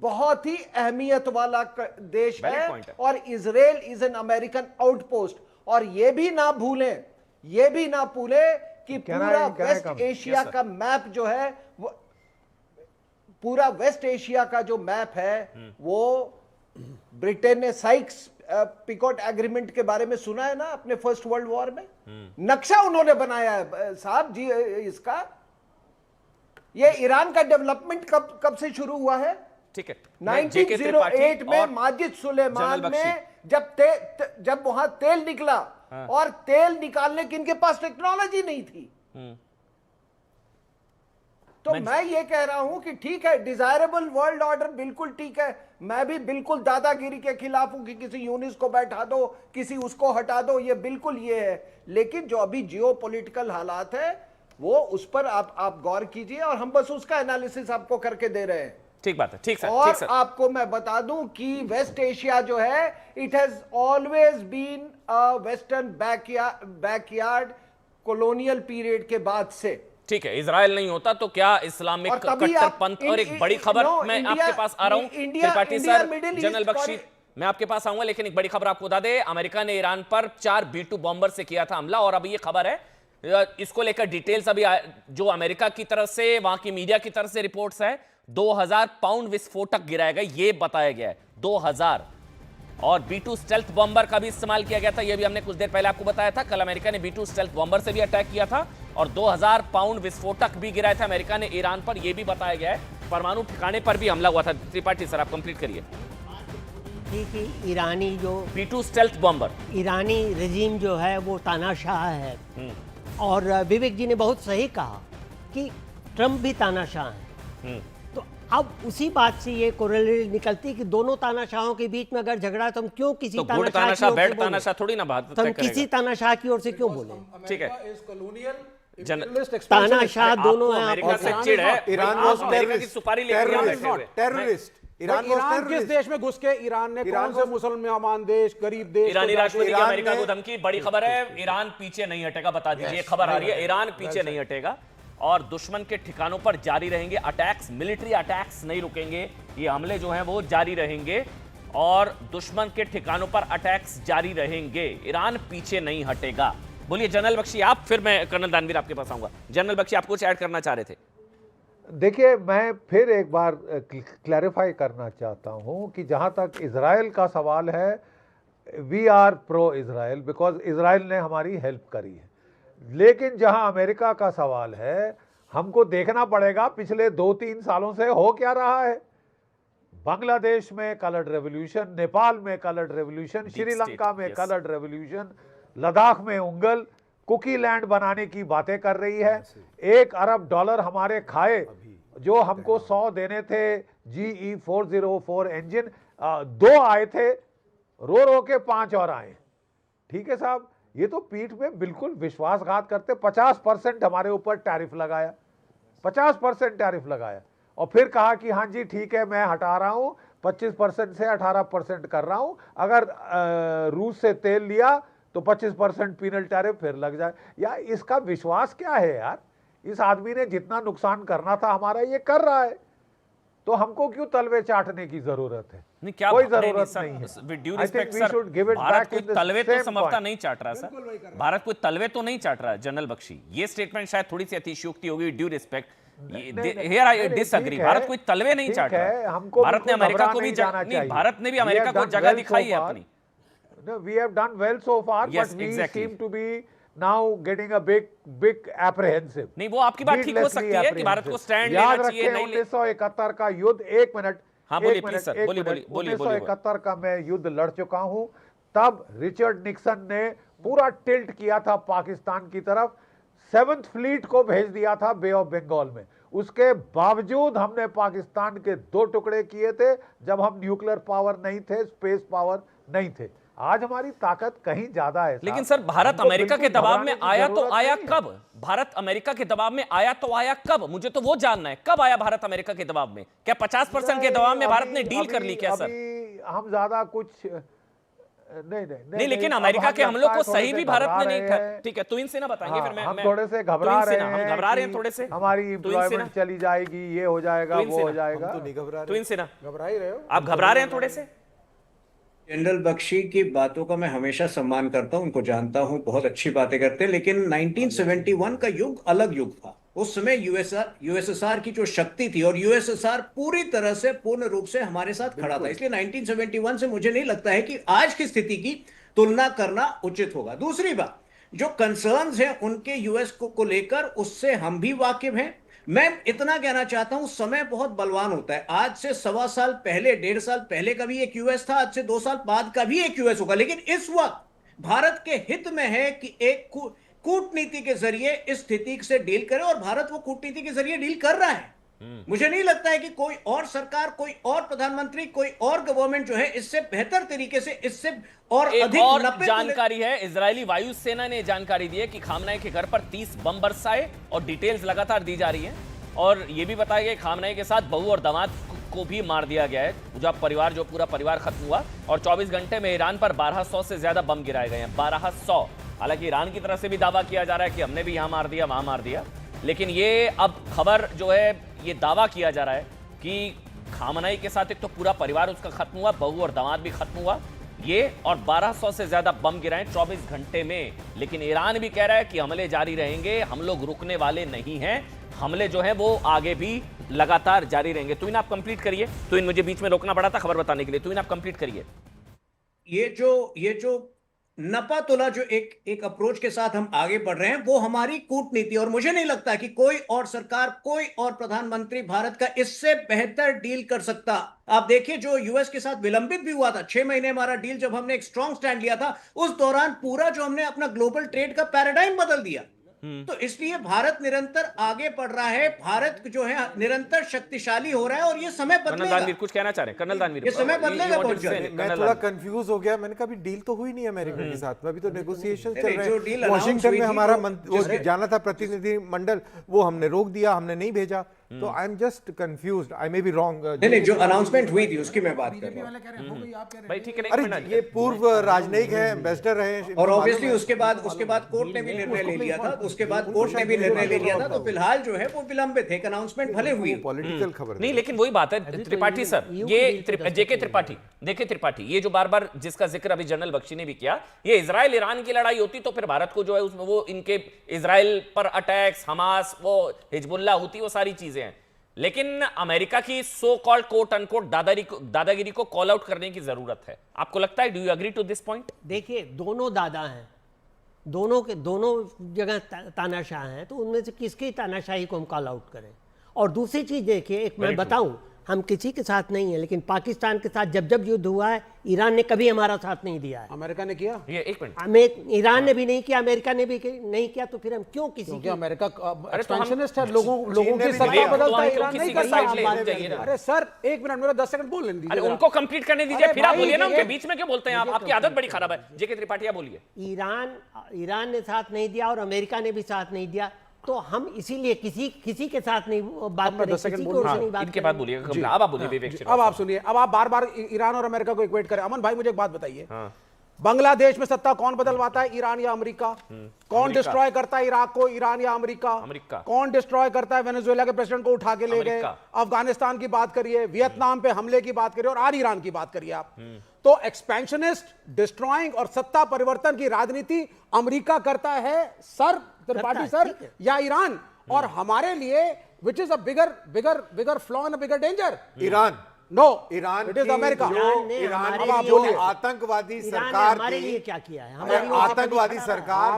बहुत ही अहमियत वाला देश है और Israel is an American outpost. और ये भी ना भूलें कि पूरा वेस्ट एशिया का मैप जो है वो, पूरा वेस्ट एशिया का जो मैप है वो ब्रिटेन ने साइक्स पिकोट एग्रीमेंट के बारे में सुना है ना, अपने फर्स्ट वर्ल्ड वॉर में नक्शा उन्होंने बनाया है साहब जी इसका। ये ईरान का डेवलपमेंट कब से शुरू हुआ है? ठीक है, 1908 में माजिद सुलेमान में जब वहां तेल निकला, और तेल निकालने की इनके पास टेक्नोलॉजी नहीं थी। तो मैं ये कह रहा हूं कि ठीक है, डिजायरेबल वर्ल्ड ऑर्डर बिल्कुल ठीक है, मैं भी बिल्कुल दादागिरी के खिलाफ हूं कि किसी यूनिस को बैठा दो, किसी उसको हटा दो, ये बिल्कुल ये है। लेकिन जो अभी जियोपॉलिटिकल हालात है वो उस पर आप गौर कीजिए, और हम बस उसका एनालिसिस आपको करके दे रहे हैं। ठीक बात है, ठीक सर, और ठीक सर। आपको मैं बता दूं कि वेस्ट एशिया जो है it has always been a western backyard colonial period के बाद से। ठीक है, इजराइल नहीं होता तो क्या इस्लामिक कट्टरपंथ। और एक बड़ी खबर मैं आपके पास आ रहा हूं त्रिपाठी सर, जनरल बख्शी मैं आपके पास आऊंगा, लेकिन एक बड़ी खबर आपको बता दे, अमेरिका ने ईरान पर 4 B-2 बॉम्बर से किया था हमला, और अभी ये खबर है, इसको लेकर डिटेल्स अभी जो अमेरिका की तरफ से, वहां की मीडिया की तरफ से रिपोर्ट्स है, 2000 पाउंड विस्फोटक गिराया गया, ये बताया गया है 2000। और B-2 स्टेल्थ बॉम्बर का भी इस्तेमाल किया गया था, ये भी हमने कुछ देर पहले आपको बताया था। कल अमेरिका ने B-2 स्टेल्थ बॉम्बर से भी अटैक किया था, और 2000 पाउंड विस्फोटक भी गिराया था अमेरिका ने ईरान पर, यह भी बताया गया है। परमाणु ठिकाने पर भी हमला हुआ था। त्रिपाठी सर, आप कंप्लीट करिए। कि ईरानी जो B-2 स्टेल्थ बॉम्बर, ईरानी रजीम जो है वो तानाशाह है, और विवेक जी ने बहुत सही कहा कि ट्रंप भी तानाशाह है। तो अब उसी बात से ये कोरिलेशन निकलती है कि दोनों तानाशाहों के बीच में अगर झगड़ा है तो हम क्यों किसी तानाशाह बैड तानाशाह थोड़ी ना बात, तो हम किसी तानाशाह की ओर से क्यों बोले? ठीक है, तानाशाह दोनों हैं। अमेरिका से चिढ़ है, ईरान अमेरिका की सुपारी लेकर टेररिस्ट। ईरान किस देश में घुस के ईरान ने कौन से मुसलमान देश, गरीब देश, ईरानी राष्ट्रपति की अमेरिका को धमकी। बड़ी खबर है, ईरान पीछे नहीं हटेगा, बता दीजिए। खबर आ रही है, ईरान पीछे नहीं हटेगा और दुश्मन के ठिकानों पर जारी रहेंगे अटैक्स, मिलिट्री अटैक्स नहीं रुकेंगे, ये हमले जो हैं वो जारी रहेंगे और दुश्मन के ठिकानों पर अटैक्स जारी रहेंगे। ईरान पीछे नहीं हटेगा। बोलिए जनरल बख्शी आप, फिर मैं कर्नल दानवीर आपके पास आऊंगा। जनरल बख्शी, आप कुछ ऐड करना चाह रहे थे? देखिए, मैं फिर एक बार क्लैरिफाई करना चाहता हूं कि जहां तक इजराइल का सवाल है, we are pro Israel because Israel ने हमारी हेल्प करी है। लेकिन जहां अमेरिका का सवाल है, हमको देखना पड़ेगा पिछले 2-3 सालों से हो क्या रहा है। बांग्लादेश में कलर्ड रेवोल्यूशन, नेपाल में कलर्ड रेवोल्यूशन, श्रीलंका में कलर्ड रेवोल्यूशन, लद्दाख में उंगल, कुकी लैंड बनाने की बातें कर रही है। $1 अरब हमारे खाए, जो हमको 100 देने थे। GE 404 इंजन 2 आए थे, रो रो के 5 और आए। ठीक है साहब, ये तो पीठ में बिल्कुल विश्वासघात करते। 50% हमारे ऊपर टैरिफ लगाया, 50% टैरिफ लगाया, और फिर कहा कि हाँ जी ठीक है मैं हटा रहा हूं, 25% से 18% कर रहा हूं। अगर रूस से तेल लिया तो 25% पीनल टैरिफ फिर लग जाए। यार इसका विश्वास क्या है यार? इस आदमी ने जितना नुकसान करना था हमारा ये कर रहा है, तो हमको क्यों तलवे चाटने की जरूरत है? नहीं, क्या कोई जरूरत नहीं है। भारत कोई तलवे तो समझता नहीं चाट रहा सर, भारत कोई तलवे तो नहीं चाट रहा। जनरल बख्शी, ये स्टेटमेंट शायद थोड़ी सी अतिशयोक्ति होगी, due respect, here I disagree. Bharat कोई तलवे नहीं चाट रहा। भारत ने अमेरिका को भी भारत ने भी अमेरिका को जगह दिखाई है अपनी। We have done well so far, yes, but we exactly. seem to be now getting a big apprehensive. नहीं, वो आपकी बात ठीक हो सकती है कि भारत को स्टैंड लेना चाहिए। 1971 का युद्ध, एक मिनट, हाँ बोलिए प्लीज सर, बोलिए। 1971 का मैं युद्ध लड़ चुका हूं। तब रिचर्ड निक्सन ने पूरा टिल्ट किया था पाकिस्तान की तरफ, 7th फ्लीट को भेज दिया था बे ऑफ बंगाल में। उसके बावजूद हमने पाकिस्तान के 2 टुकड़े किए थे, जब हम न्यूक्लियर पावर नहीं थे, स्पेस पावर नहीं थे। आज हमारी ताकत कहीं ज्यादा है। लेकिन सर, भारत अमेरिका के दबाव में आया तो आया कब? भारत अमेरिका के दबाव में आया तो आया कब? मुझे तो वो जानना है, कब आया भारत अमेरिका के दबाव में? क्या 50% के दबाव में भारत ने डील कर ली क्या सर? हम ज्यादा कुछ नहीं, लेकिन अमेरिका के हमलों को सही भी भारत ने नहीं था। ठीक है, तो इनसे ना बताएंगे फिर हम थोड़े से घबरा रहे हैं, हम घबरा रहे हैं थोड़े से, हमारी एम्प्लॉयमेंट चली जाएगी, ये हो जाएगा, वो हो जाएगा। तो नहीं घबरा रहे, तो इनसे ना घबरा ही रहे हो आप, घबरा रहे हैं थोड़े से। जनरल बख्शी की बातों का मैं हमेशा सम्मान करता हूं, उनको जानता हूं, बहुत अच्छी बातें करते हैं, लेकिन 1971 का युग अलग युग था। उस समय यूएसएसआर की जो शक्ति थी, और यूएसएसआर पूरी तरह से पूर्ण रूप से हमारे साथ खड़ा था, इसलिए 1971 से मुझे नहीं लगता है कि आज की स्थिति की तुलना करना उचित होगा। दूसरी बात, जो कंसर्न्स हैं उनके यूएस को लेकर, उससे हम भी वाकिफ हैं। मैं इतना कहना चाहता हूं, समय बहुत बलवान होता है। आज से 1.25 साल पहले, 1.5 साल पहले का भी एक यूएस था, आज से 2 साल बाद का भी एक यूएस होगा, लेकिन इस वक्त भारत के हित में है कि एक कूटनीति के जरिए इस स्थिति से डील करे, और भारत वो कूटनीति के जरिए डील कर रहा है। मुझे नहीं लगता है कि कोई और सरकार, कोई और प्रधानमंत्री, कोई और गवर्नमेंट जो है इससे बेहतर तरीके से, इससे और अधिक और जानकारी है। इजरायली वायुसेना ने जानकारी दी है कि खामनाई के घर पर 30 बम बरसाए, और डिटेल्स लगातार दी जा रही हैं, और यह भी बताया गया खामनाई के साथ बहू और दामाद को भी मार दिया गया है, जो पूरा परिवार खत्म हुआ। और 24 घंटे में ईरान पर 1200 से ज्यादा बम गिराए गए हैं, 1200। हालांकि ईरान की तरफ से भी दावा किया जा रहा है कि हमने भी यहां मार दिया, वहां मार दिया, लेकिन ये अब खबर जो है, ये दावा किया जा रहा है कि खामनाई के साथ एक तो पूरा परिवार उसका खत्म हुआ, बहू और दामाद भी खत्म हुआ, ये, और 1200 से ज्यादा बम गिराए 24 घंटे में। लेकिन ईरान भी कह रहा है कि हमले जारी रहेंगे, हम लोग रुकने वाले नहीं हैं, हमले जो है वो आगे भी लगातार जारी रहेंगे। तो इन आप कंप्लीट करिए, तो इन मुझे बीच में रोकना पड़ा था खबर बताने के लिए, तो इन आप कंप्लीट करिए। ये जो नपा तुला जो एक अप्रोच के साथ हम आगे बढ़ रहे हैं, वो हमारी कूटनीति, और मुझे नहीं लगता कि कोई और सरकार, कोई और प्रधानमंत्री भारत का इससे बेहतर डील कर सकता। आप देखिए, जो यूएस के साथ विलंबित भी हुआ था, 6 महीने हमारा डील, जब हमने एक स्ट्रॉन्ग स्टैंड लिया था, उस दौरान पूरा जो हमने अपना ग्लोबल ट्रेड का पैराडाइम बदल दिया। तो इसलिए भारत निरंतर आगे बढ़ रहा है, भारत जो है निरंतर शक्तिशाली हो रहा है, और ये समय बदलेगा। कुछ कहना चाह रहे हैं कर्नल दानवीर? ये समय बदलेगा बहुत जल्द। मैं थोड़ा कंफ्यूज हो गया, मैंने कहा अभी डील तो हुई नहीं अमेरिका के साथ में, अभी तो नेगोशिएशन चल रहे हैं। वॉशिंगटन में हमारा जाना था प्रतिनिधि मंडल, वो हमने रोक दिया, हमने नहीं भेजा। तो I am just confused, I may be wrong. नहीं, जो अनाउंसमेंट हुई थी उसकी मैं बात कर रहा हूं। भाई ठीक है, अरे ये पूर्व राजनयिक है, एम्बेसडर रहे, और ऑब्वियसली उसके बाद कोर्ट ने भी निर्णय ले लिया था, उसके बाद कोर्ट ने भी निर्णय ले लिया था, तो फिलहाल जो है वो विलंबित है, अनाउंसमेंट भले हुई, पॉलिटिकल खबर नहीं, लेकिन वही बात है त्रिपाठी सर, ये जेके त्रिपाठी, देखिए त्रिपाठी, ये जो बार बार जिसका जिक्र अभी जनरल बख्शी ने भी किया, ये इजराइल ईरान की लड़ाई होती तो फिर भारत को जो है उसमें वो इनके इजराइल पर अटैक्स, हमास, वो हिजबुल्ला होती, वो सारी चीजें हैं, लेकिन अमेरिका की सो कॉल्ड कोट अनकोट दादागिरी को कॉल आउट करने की जरूरत है। आपको लगता है, do you agree to this point? देखिए, दोनों दादा हैं, दोनों जगह तानाशाह हैं, तो उनमें से किसकी तानाशाही को हम कॉल आउट करें? और दूसरी चीज देखिए, एक मैं बताऊं, हम किसी के साथ नहीं है, लेकिन पाकिस्तान के साथ जब जब युद्ध हुआ है, ईरान ने कभी हमारा साथ नहीं दिया है। अमेरिका ने किया? ये एक मिनट, ईरान ने भी नहीं किया, अमेरिका ने भी नहीं किया, तो फिर हम क्यों किसी की? अमेरिका एक्सपेंशनिस्ट है, लोगों की सत्ता बदलता है, ईरान नहीं करता। अरे सर, एक मिनट, मेरा 10 सेकंड बोलने दीजिए। अरे उनको कंप्लीट करने दीजिए, फिर आप बोलिए ना, उनके बीच में क्यों बोलते हैं आप? आपकी आदत बड़ी खराब है। जेके त्रिपाठी बोलिए। ईरान ने साथ नहीं दिया और अमेरिका ने भी साथ नहीं दिया, तो हम इसीलिए किसी के साथ नहीं बात करें, किसी को नहीं बात इनके बाद बोलिए। अब आप बोलिए विवेक। अब आप सुनिए, अब आप बार बार ईरान और अमेरिका को इक्वेट करें। अमन भाई, मुझे एक बात बताइए, बांग्लादेश में सत्ता कौन बदलवाता है, ईरान या अमेरिका? कौन डिस्ट्रॉय करता है इराक को, ईरान या अमेरिका? कौन डिस्ट्रॉय करता है वेनेजुएला के प्रेसिडेंट को उठा के ले गए? अफगानिस्तान की बात करिए, वियतनाम पे हमले की बात करिए, और आज ईरान की बात करिए आप। तो एक्सपेंशनिस्ट, डिस्ट्रॉइंग और सत्ता परिवर्तन की राजनीति अमेरिका करता है सर, त्रिपाठी सर, या ईरान? और हमारे लिए which is a bigger flaw and a bigger danger? Iran. No, Iran, it is America. Iran आतंकवादी सरकार, हमारे लिए क्या किया है? आतंकवादी सरकार